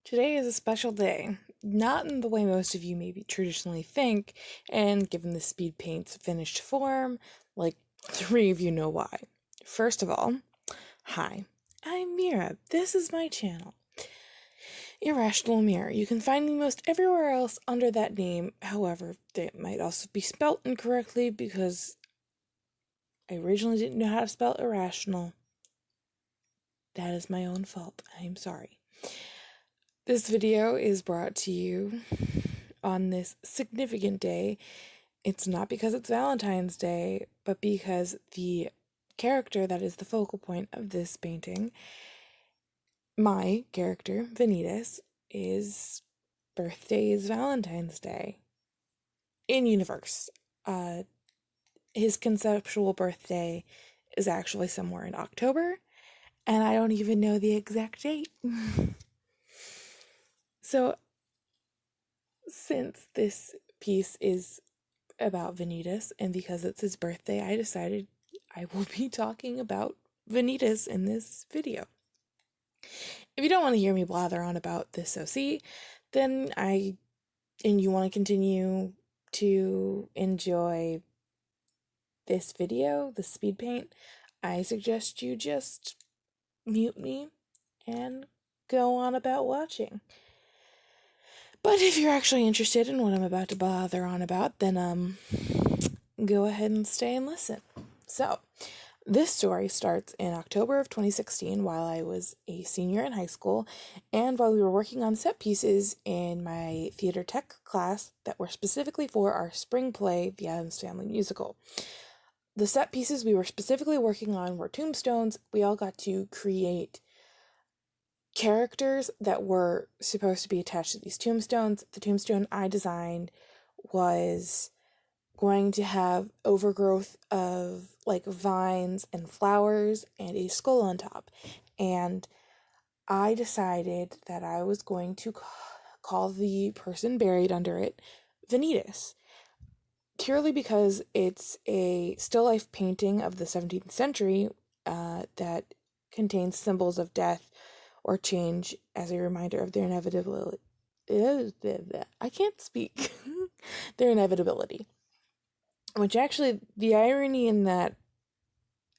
Today is a special day, not in the way most of you maybe traditionally think, and given the speed paint's finished form, like three of you know why. First of all, hi, I'm Mira. This is my channel, Irrational Mira. You can find me most everywhere else under that name, however, it might also be spelt incorrectly because I originally didn't know how to spell irrational. That is my own fault. I'm sorry. This video is brought to you on this significant day. It's not because it's Valentine's Day, but because the character that is the focal point of this painting, my character, Vanitas, his birthday is Valentine's Day. In universe. His conceptual birthday is actually somewhere in October, and I don't even know the exact date. So, since this piece is about Vanitas, and because it's his birthday, I decided I will be talking about Vanitas in this video. If you don't want to hear me blather on about this OC, then you want to continue to enjoy this video, the speed paint, I suggest you just mute me and go on about watching. But if you're actually interested in what I'm about to blather on about, then go ahead and stay and listen. So, this story starts in October of 2016 while I was a senior in high school and while we were working on set pieces in my theater tech class that were specifically for our spring play, The Addams Family Musical. The set pieces we were specifically working on were tombstones. We all got to create characters that were supposed to be attached to these tombstones. The tombstone I designed was going to have overgrowth of like vines and flowers and a skull on top. And I decided that I was going to call the person buried under it Vanitas, purely because it's a still life painting of the 17th century that contains symbols of death or change as a reminder of their inevitability. I can't speak. Their inevitability. Which actually, the irony in that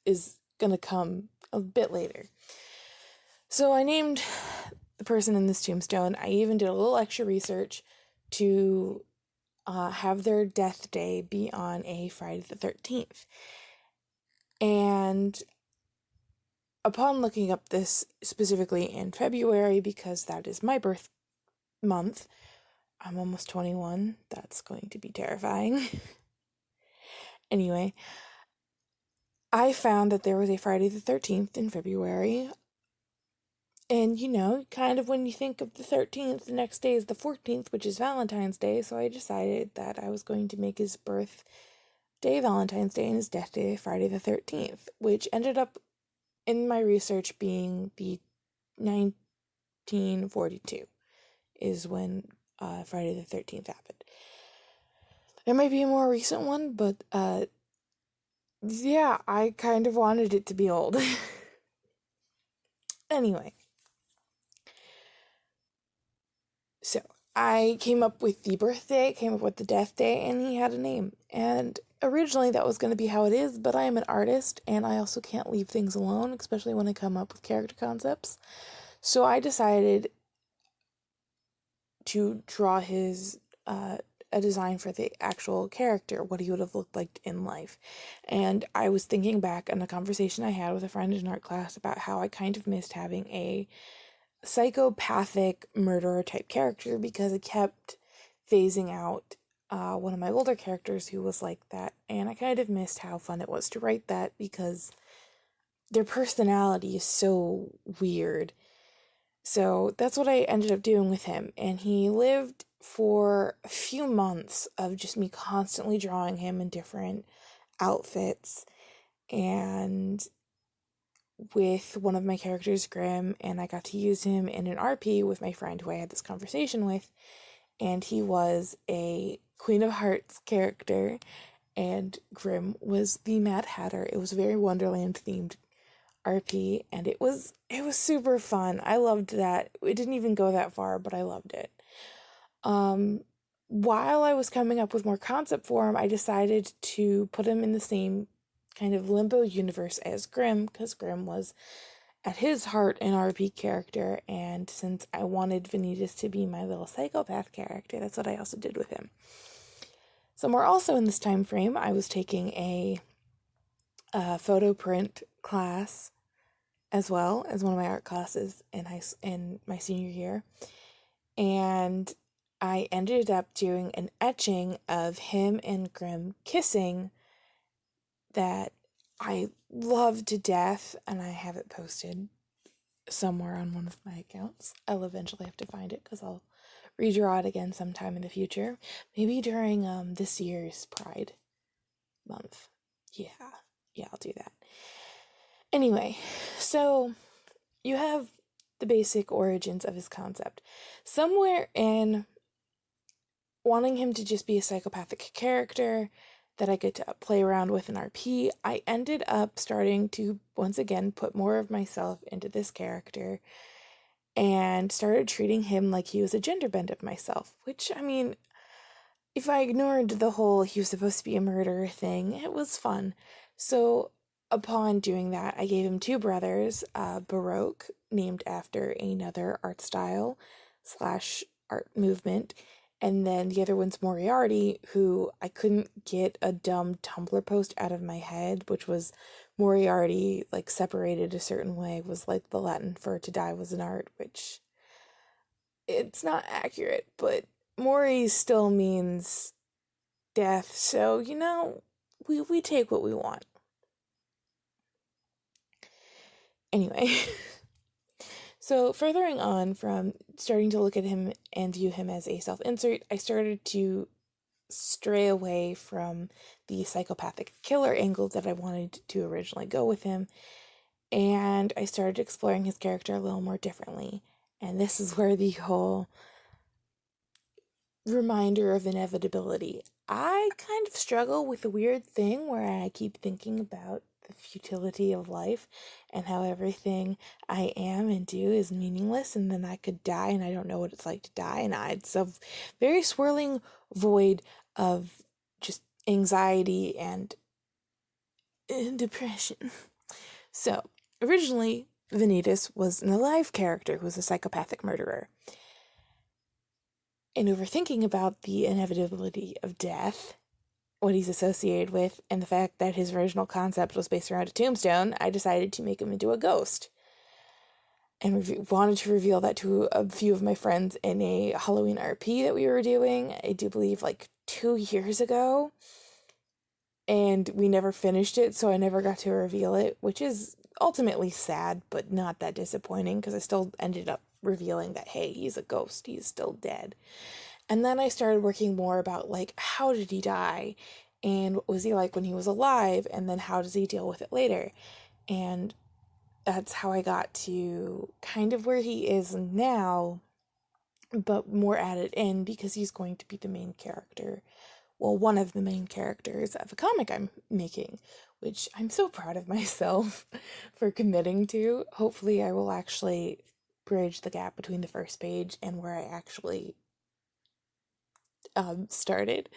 is gonna come a bit later. So I named the person in this tombstone. I even did a little extra research to have their death day be on a Friday the 13th. And upon looking up this specifically in February, because that is my birth month, I'm almost 21. That's going to be terrifying. Anyway, I found that there was a Friday the 13th in February. And, kind of when you think of the 13th, the next day is the 14th, which is Valentine's Day. So I decided that I was going to make his birthday Valentine's Day and his death day Friday the 13th, which ended up in my research being the 1942 is when Friday the 13th happened. There might be a more recent one, but yeah, I kind of wanted it to be old. Anyway. So, I came up with the birthday, came up with the death day, and he had a name. And originally that was going to be how it is, but I am an artist, and I also can't leave things alone, especially when I come up with character concepts. So I decided to draw a design for the actual character, what he would have looked like in life. And I was thinking back on a conversation I had with a friend in art class about how I kind of missed having a psychopathic murderer type character because it kept phasing out one of my older characters who was like that, and I kind of missed how fun it was to write that because their personality is so weird. So that's what I ended up doing with him, and he lived for a few months of just me constantly drawing him in different outfits and with one of my characters, Grimm, and I got to use him in an RP with my friend who I had this conversation with, and he was a Queen of Hearts character, and Grimm was the Mad Hatter. It was a very Wonderland themed RP, and it was super fun. I loved that. It didn't even go that far, but I loved it. While I was coming up with more concept for him, I decided to put him in the same kind of limbo universe as Grimm, because Grimm was at his heart an RP character, and since I wanted Vanitas to be my little psychopath character, that's what I also did with him. Somewhere also in this time frame, I was taking a photo print class as well as one of my art classes in my senior year, and I ended up doing an etching of him and Grimm kissing that I love to death, and I have it posted somewhere on one of my accounts. I'll eventually have to find it because I'll redraw it again sometime in the future. Maybe during this year's Pride month. Yeah, I'll do that. Anyway, so you have the basic origins of his concept. Somewhere in wanting him to just be a psychopathic character that I get to play around with in RP, I ended up starting to once again put more of myself into this character and started treating him like he was a gender bend of myself, which, I mean, if I ignored the whole he was supposed to be a murderer thing, it was fun. So upon doing that, I gave him two brothers, Baroque, named after another art style / art movement, and then the other one's Moriarty, who I couldn't get a dumb Tumblr post out of my head, which was Moriarty, like, separated a certain way, was like the Latin for to die was an art, which it's not accurate, but Mori still means death, so, you know, we take what we want. Anyway, so furthering on from starting to look at him and view him as a self-insert, I started to stray away from the psychopathic killer angle that I wanted to originally go with him, and I started exploring his character a little more differently. And this is where the whole reminder of inevitability. I kind of struggle with a weird thing where I keep thinking about the futility of life and how everything I am and do is meaningless, and then I could die and I don't know what it's like to die, and it's a very swirling void of just anxiety and depression. So, originally, Vanitas was an alive character who was a psychopathic murderer. And overthinking about the inevitability of death, what he's associated with, and the fact that his original concept was based around a tombstone, I decided to make him into a ghost. And wanted to reveal that to a few of my friends in a Halloween RP that we were doing, I do believe like 2 years ago. And we never finished it, so I never got to reveal it, which is ultimately sad, but not that disappointing, because I still ended up revealing that, hey, he's a ghost, he's still dead. And then I started working more about, like, how did he die? And what was he like when he was alive? And then how does he deal with it later? And that's how I got to kind of where he is now, but more added in, because he's going to be the main character. Well, one of the main characters of a comic I'm making, which I'm so proud of myself for committing to. Hopefully I will actually bridge the gap between the first page and where I actually started.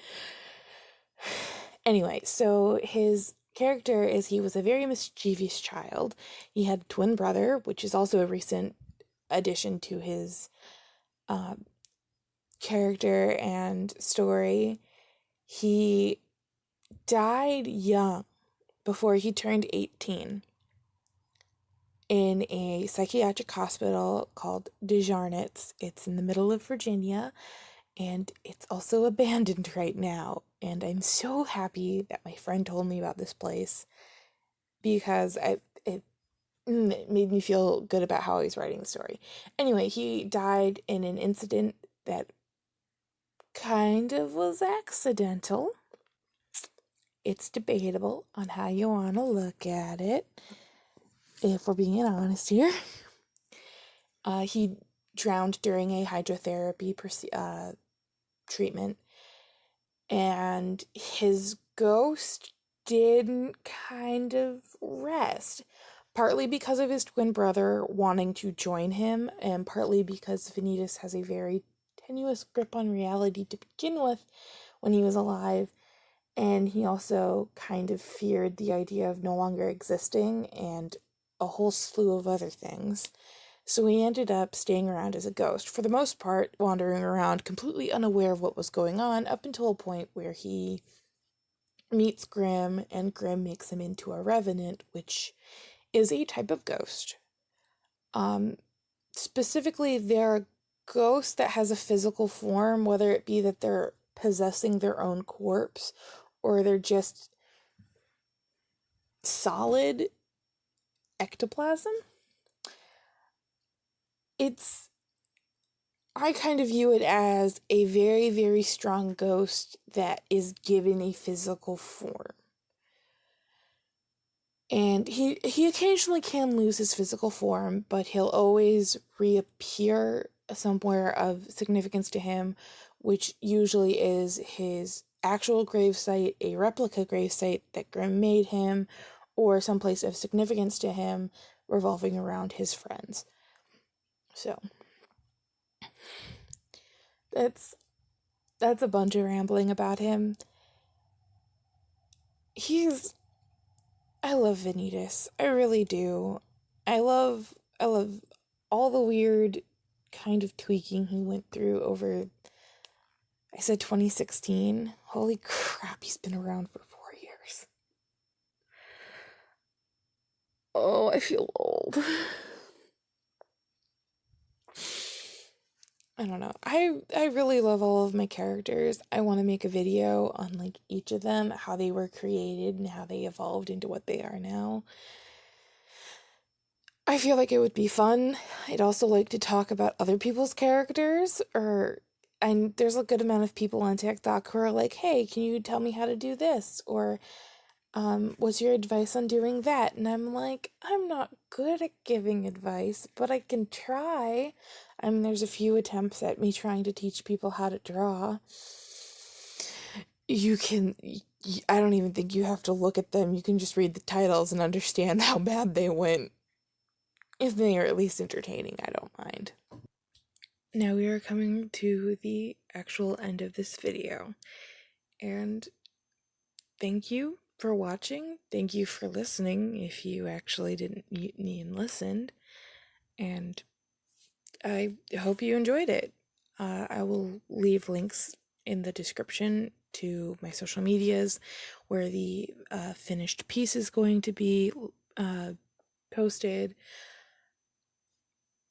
Anyway, so his character is he was a very mischievous child. He had a twin brother, which is also a recent addition to his character and story. He died young, before he turned 18, in a psychiatric hospital called DeviantArt. It's in the middle of Virginia, and it's also abandoned right now. And I'm so happy that my friend told me about this place, because it made me feel good about how he's writing the story. Anyway, he died in an incident that kind of was accidental. It's debatable on how you want to look at it, if we're being honest here. He drowned during a hydrotherapy treatment, and his ghost didn't kind of rest, partly because of his twin brother wanting to join him, and partly because Vanitas has a very tenuous grip on reality to begin with when he was alive, and he also kind of feared the idea of no longer existing and a whole slew of other things. So he ended up staying around as a ghost, for the most part, wandering around completely unaware of what was going on, up until a point where he meets Grimm, and Grimm makes him into a revenant, which is a type of ghost. Specifically, they're a ghost that has a physical form, whether it be that they're possessing their own corpse or they're just solid ectoplasm. I kind of view it as a very, very strong ghost that is given a physical form. And he occasionally can lose his physical form, but he'll always reappear somewhere of significance to him, which usually is his actual gravesite, a replica gravesite that Grimm made him, or someplace of significance to him revolving around his friends. So that's a bunch of rambling about him. I love Vanitas. I really do. I love all the weird kind of tweaking he went through over, I said 2016. Holy crap, he's been around for 4 years. Oh, I feel old. I don't know. I really love all of my characters. I want to make a video on like each of them, how they were created and how they evolved into what they are now. I feel like it would be fun. I'd also like to talk about other people's characters, and there's a good amount of people on TikTok who are like, hey, can you tell me how to do this? Or what's your advice on doing that? And I'm like, I'm not good at giving advice, but I can try. I mean, there's a few attempts at me trying to teach people how to draw. I don't even think you have to look at them. You can just read the titles and understand how bad they went. If they are at least entertaining, I don't mind. Now we are coming to the actual end of this video. And thank you for watching. Thank you for listening if you actually didn't mute me and listened. And I hope you enjoyed it. I will leave links in the description to my social medias where the finished piece is going to be posted.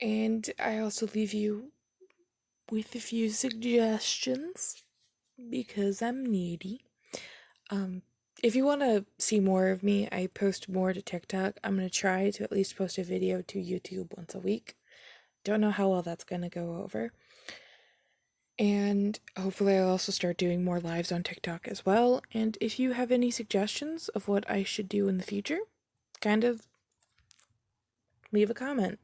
And I also leave you with a few suggestions because I'm needy. If you want to see more of me, I post more to TikTok. I'm going to try to at least post a video to YouTube once a week. Don't know how well that's going to go over. And hopefully I'll also start doing more lives on TikTok as well. And if you have any suggestions of what I should do in the future, kind of leave a comment.